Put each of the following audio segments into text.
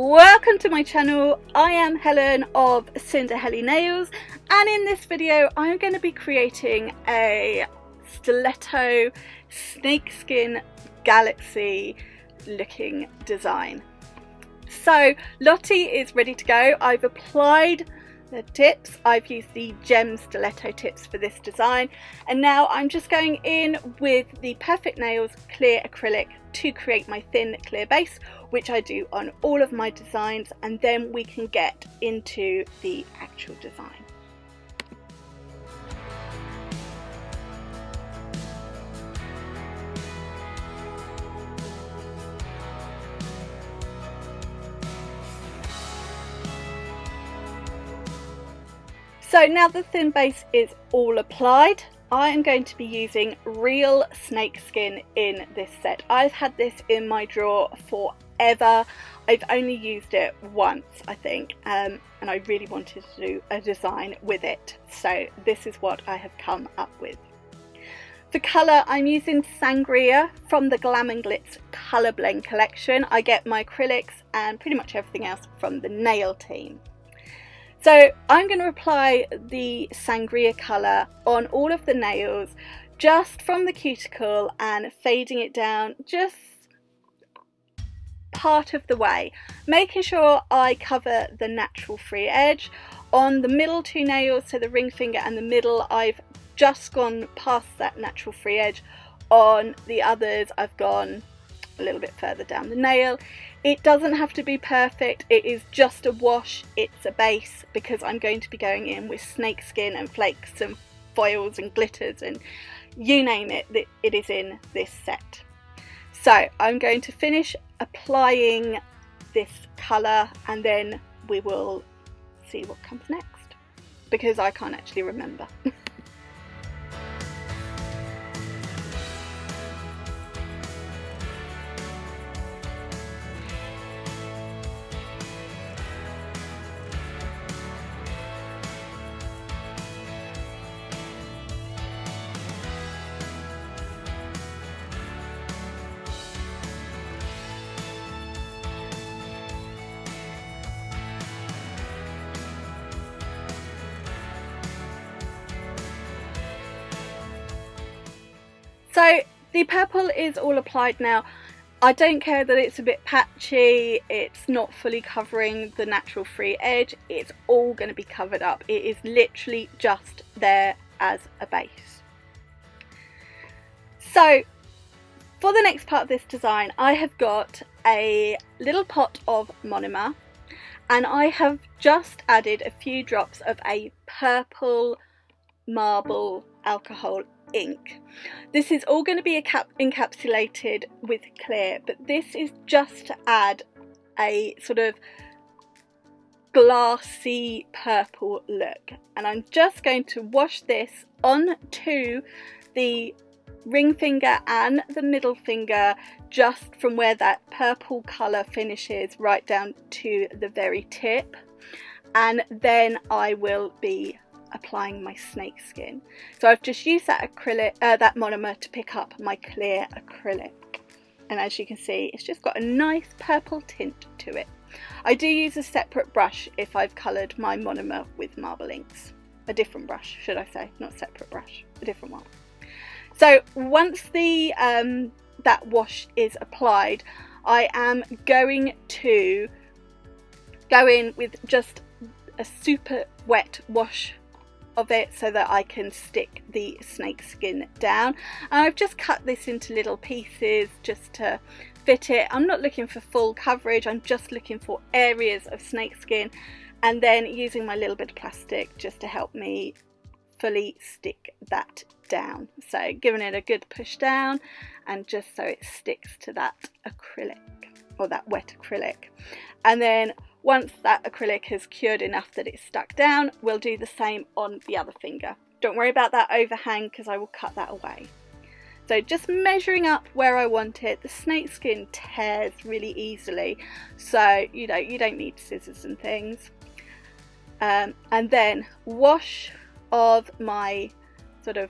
Welcome to my channel. I am Helen of Cinderhelly Nails, and in this video I'm going to be creating a stiletto snakeskin galaxy looking design. So Lottie is ready to go. I've applied the tips. I've used the gem stiletto tips for this design, and now I'm just going in with the Perfect Nails clear acrylic to create my thin clear base, which I do on all of my designs, and then we can get into the actual design. So now the thin base is all applied, I am going to be using real snakeskin in this set. I've had this in my drawer forever. I've only used it once, I think, and I really wanted to do a design with it. So this is what I have come up with. For colour, I'm using Sangria from the Glam and Glits Colour Blend collection. I get my acrylics and pretty much everything else from the nail team. So I'm going to apply the Sangria colour on all of the nails, just from the cuticle, and fading it down just part of the way, making sure I cover the natural free edge. On the middle two nails, so the ring finger and the middle, I've just gone past that natural free edge. On the others, I've gone a little bit further down the nail. It doesn't have to be perfect, it is just a wash, it's a base, because I'm going to be going in with snakeskin and flakes and foils and glitters and you name it, it is in this set. So I'm going to finish applying this colour and then we will see what comes next, because I can't actually remember. So the purple is all applied now. I don't care that it's a bit patchy, it's not fully covering the natural free edge, it's all going to be covered up. It is literally just there as a base. So for the next part of this design, I have got a little pot of monomer, and I have just added a few drops of a purple marble alcohol ink. This is all going to be encapsulated with clear, but this is just to add a sort of glassy purple look, and I'm just going to wash this onto the ring finger and the middle finger, just from where that purple colour finishes right down to the very tip, and then I will be applying my snakeskin. So I've just used that acrylic, that monomer to pick up my clear acrylic, and as you can see, it's just got a nice purple tint to it. I do use a separate brush if I've coloured my monomer with marble inks. A different brush, should I say, not separate brush, a different one. So once the that wash is applied, I am going to go in with just a super wet wash of it so that I can stick the snakeskin down. And I've just cut this into little pieces just to fit it. I'm not looking for full coverage, I'm just looking for areas of snakeskin, and then using my little bit of plastic just to help me fully stick that down. So giving it a good push down, and just so it sticks to that acrylic, or that wet acrylic. And then once that acrylic has cured enough that it's stuck down, we'll do the same on the other finger. Don't worry about that overhang, because I will cut that away. So just measuring up where I want it. The snakeskin tears really easily, so you don't need scissors and things. And then wash of my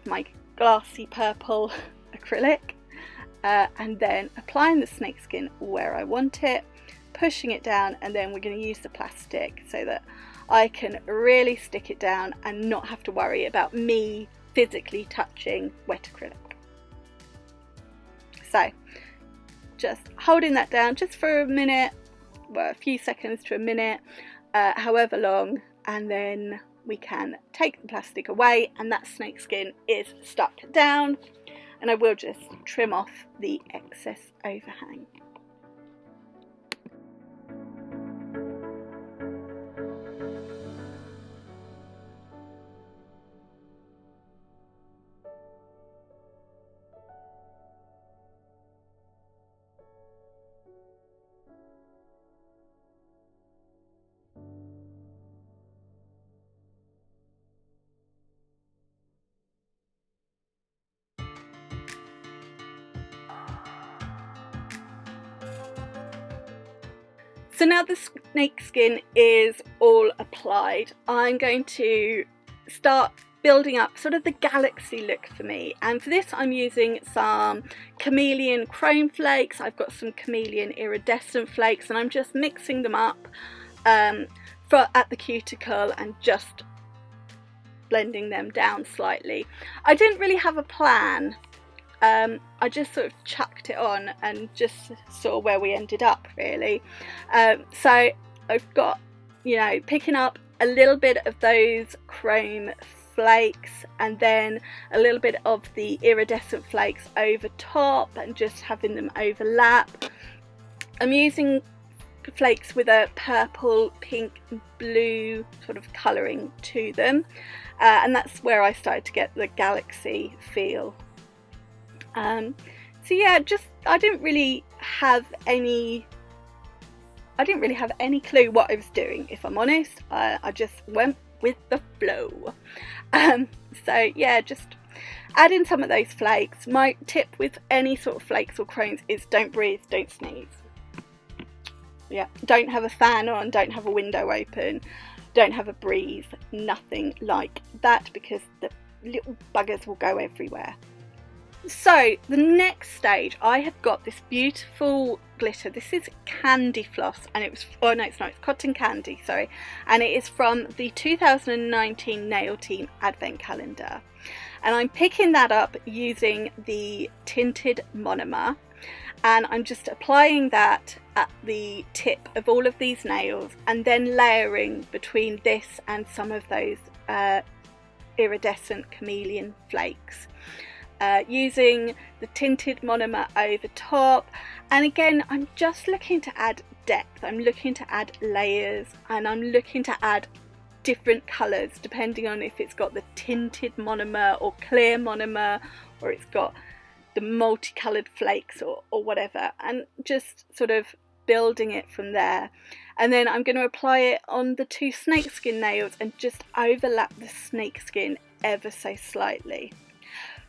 my glassy purple acrylic, and then applying the snakeskin where I want it, pushing it down, and then we're going to use the plastic so that I can really stick it down and not have to worry about me physically touching wet acrylic. So just holding that down just for a minute, well, a few seconds to a minute, however long, and then we can take the plastic away, and that snake skin is stuck down, and I will just trim off the excess overhang. So now the snake skin is all applied, I'm going to start building up sort of the galaxy look for me, and for this I'm using some Chameleon chrome flakes. I've got some Chameleon iridescent flakes, and I'm just mixing them up at the cuticle and just blending them down slightly. I didn't really have a plan. I just sort of chucked it on and just saw where we ended up, really. So I've got, you know, picking up a little bit of those chrome flakes and then a little bit of the iridescent flakes over top and just having them overlap. I'm using flakes with a purple, pink and blue sort of colouring to them, and that's where I started to get the galaxy feel. So yeah, I didn't really have any clue what I was doing, if I'm honest. I just went with the flow. So yeah, just add in some of those flakes. My tip with any sort of flakes or chromes is don't breathe, don't sneeze. Yeah, don't have a fan on, don't have a window open, don't have a breeze, nothing like that, because the little buggers will go everywhere. So the next stage, I have got this beautiful glitter. This is candy floss, and it was, oh no, it's not, it's cotton candy, sorry, and it is from the 2019 Nail Team Advent Calendar, and I'm picking that up using the tinted monomer, and I'm just applying that at the tip of all of these nails, and then layering between this and some of those iridescent Chameleon flakes. Using the tinted monomer over top, and again I'm just looking to add depth, I'm looking to add layers, and I'm looking to add different colours depending on if it's got the tinted monomer or clear monomer, or it's got the multicoloured flakes or whatever, and just sort of building it from there. And then I'm going to apply it on the two snakeskin nails and just overlap the snakeskin ever so slightly.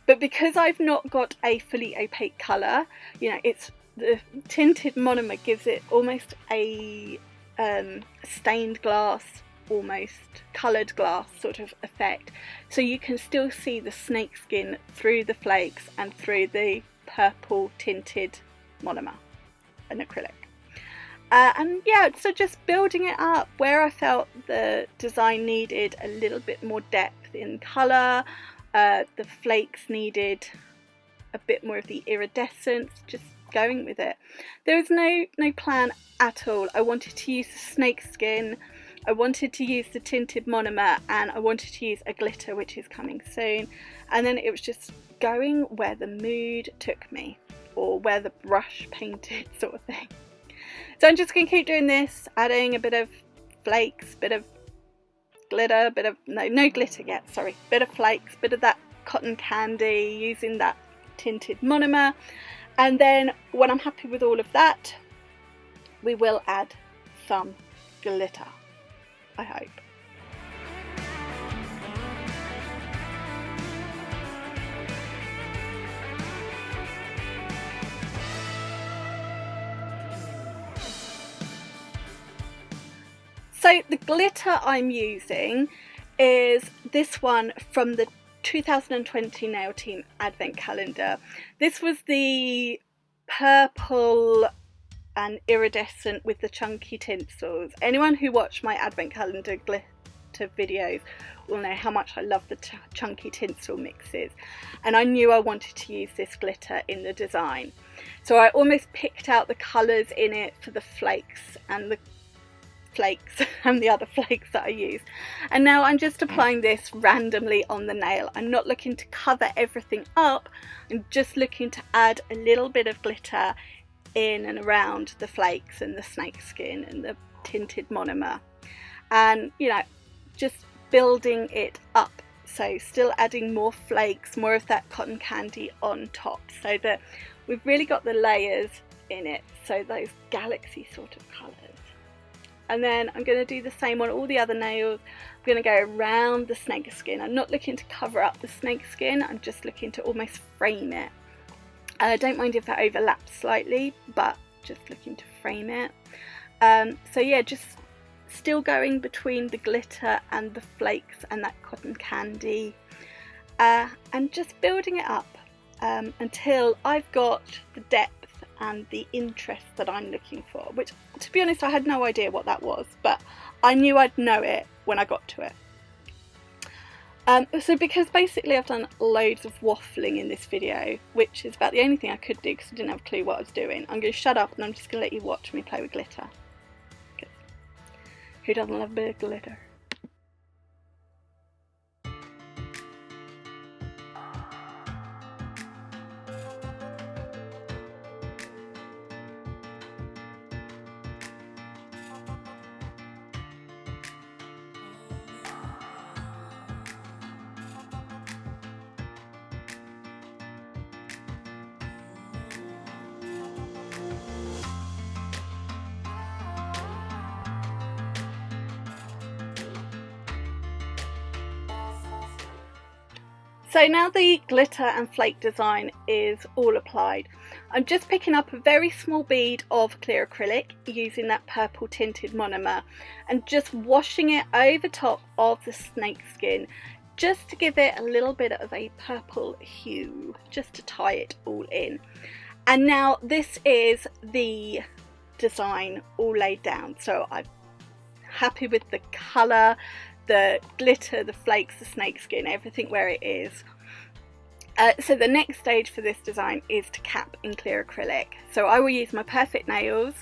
But because I've not got a fully opaque colour, you know, it's the tinted monomer gives it almost a stained glass, almost coloured glass sort of effect. So you can still see the snakeskin through the flakes and through the purple tinted monomer and acrylic. And yeah, so just building it up where I felt the design needed a little bit more depth in colour. The flakes needed a bit more of the iridescence, just going with it. There was no plan at all. I wanted to use the snake skin, I wanted to use the tinted monomer, and I wanted to use a glitter, which is coming soon, and then it was just going where the mood took me, or where the brush painted, sort of thing. So I'm just going to keep doing this, adding a bit of flakes, bit of glitter, bit of no glitter yet, sorry, bit of flakes, bit of that cotton candy, using that tinted monomer, and then when I'm happy with all of that, we will add some glitter, I hope. So the glitter I'm using is this one from the 2020 Nail Team Advent Calendar. This was the purple and iridescent with the chunky tinsels. Anyone who watched my advent calendar glitter videos will know how much I love the chunky tinsel mixes, and I knew I wanted to use this glitter in the design. So I almost picked out the colours in it for the flakes and the other flakes that I use. And now I'm just applying this randomly on the nail. I'm not looking to cover everything up, I'm just looking to add a little bit of glitter in and around the flakes and the snake skin and the tinted monomer, and you know, just building it up. So still adding more flakes, more of that cotton candy on top, so that we've really got the layers in it, so those galaxy sort of colours. And then I'm going to do the same on all the other nails. I'm going to go around the snake skin. I'm not looking to cover up the snake skin, I'm just looking to almost frame it. Don't mind if that overlaps slightly, but just looking to frame it. So yeah, just still going between the glitter and the flakes and that cotton candy, and just building it up until I've got the depth and the interest that I'm looking for, which, to be honest, I had no idea what that was, but I knew I'd know it when I got to it. So because basically I've done loads of waffling in this video, which is about the only thing I could do because I didn't have a clue what I was doing, I'm going to shut up and I'm just going to let you watch me play with glitter. Who doesn't love a bit of glitter? So now the glitter and flake design is all applied. I'm just picking up a very small bead of clear acrylic using that purple tinted monomer and just washing it over top of the snake skin, just to give it a little bit of a purple hue, just to tie it all in. And now this is the design all laid down. So I'm happy with the colour, the glitter, the flakes, the snake skin, everything where it is. So the next stage for this design is to cap in clear acrylic. So I will use my Perfect Nails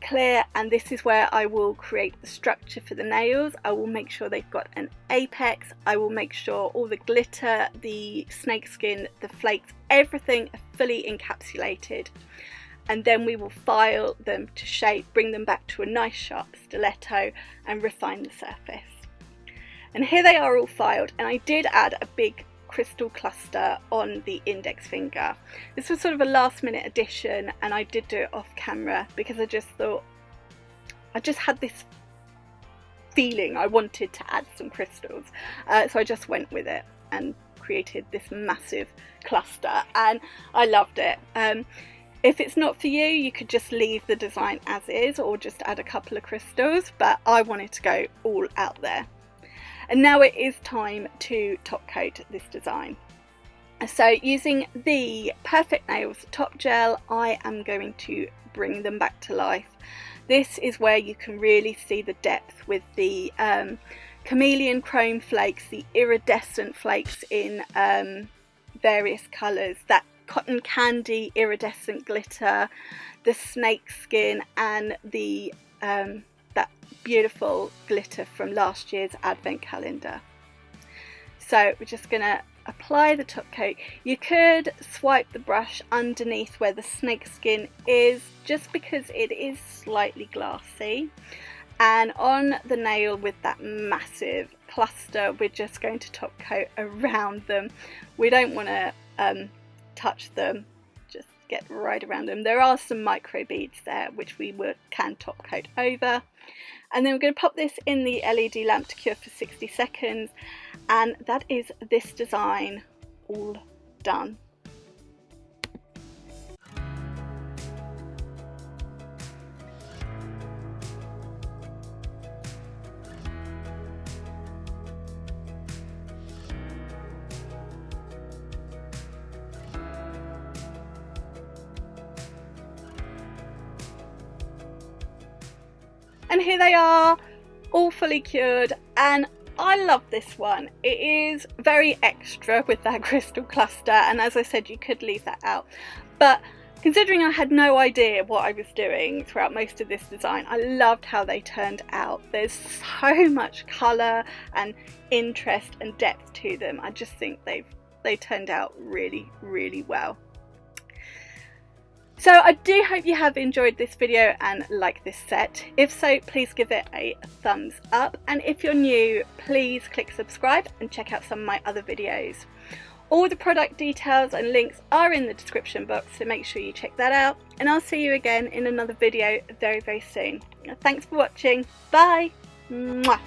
clear, and this is where I will create the structure for the nails. I will make sure they've got an apex. I will make sure all the glitter, the snake skin, the flakes, everything are fully encapsulated. And then we will file them to shape, bring them back to a nice sharp stiletto and refine the surface. And here they are all filed, and I did add a big crystal cluster on the index finger. This was sort of a last minute addition, and I did do it off camera because I just thought, I just had this feeling I wanted to add some crystals. So I just went with it and created this massive cluster, and I loved it. If it's not for you, you could just leave the design as is or just add a couple of crystals, but I wanted to go all out there. And now it is time to top coat this design. So using the Perfect Nails top gel, I am going to bring them back to life. This is where you can really see the depth with the Chameleon chrome flakes, the iridescent flakes in various colours, that cotton candy iridescent glitter, the snake skin, and the that beautiful glitter from last year's advent calendar. So we're just going to apply the top coat. You could swipe the brush underneath where the snake skin is, just because it is slightly glassy, and on the nail with that massive cluster we're just going to top coat around them. We don't want to touch them, just get right around them. There are some micro beads there which we can top coat over, and then we're going to pop this in the LED lamp to cure for 60 seconds, and that is this design all done. And here they are, all fully cured, and I love this one. It is very extra with that crystal cluster, and as I said, you could leave that out. But considering I had no idea what I was doing throughout most of this design, I loved how they turned out. There's so much colour and interest and depth to them. I just think they turned out really, really well. So I do hope you have enjoyed this video and like this set. If so, please give it a thumbs up, and if you're new, please click subscribe and check out some of my other videos. All the product details and links are in the description box, so make sure you check that out, and I'll see you again in another video very, very soon. Thanks for watching. Bye! Mwah.